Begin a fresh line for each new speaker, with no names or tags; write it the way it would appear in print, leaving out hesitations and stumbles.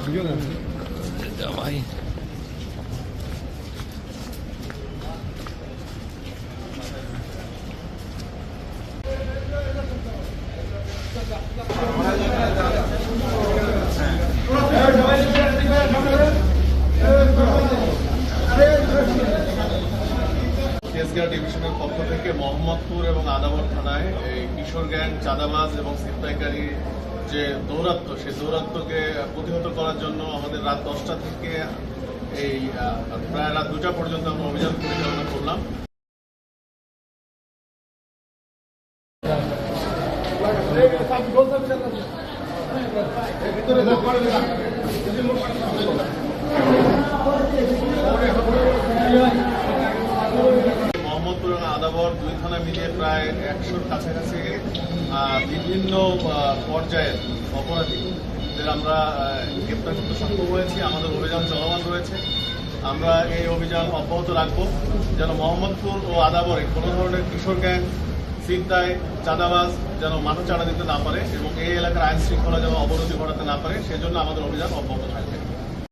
ভাই
কেসগাঁ ডিভিশনের পক্ষ থেকে মোহাম্মদপুর এবং আদাবর থানায় এই কিশোর গ্যাং, চাঁদাবাজ এবং ছিনতাইকারী যে দৌরাত্ম্য, সেই দৌরাত্ম্যকে প্রতিহত করার জন্য আমাদের রাত 10টা থেকে এই প্রায় রাত 2টা পর্যন্ত আমরা অভিযান পরিচালনা করলাম। মোহাম্মদপুর এবং আদাবর দুই থানা মিলিয়ে প্রায় 100-র কাছাকাছি বিভিন্ন পর্যায়ের অপরাধীদের আমরা গ্রেপ্তার করতে সক্ষম হয়েছি। আমাদের অভিযান চলমান রয়েছে। আমরা এই অভিযান অব্যাহত রাখবো যেন মোহাম্মদপুর ও আদাবরে কোনো ধরনের কিশোর গ্যাং, ছিনতাই, চাঁদাবাজ যেন মাথা চাড়া দিতে না পারে এবং এই এলাকার আইন শৃঙ্খলা যেন অবনতি ঘটাতে না পারে, সেজন্য আমাদের অভিযান অব্যাহত থাকবে।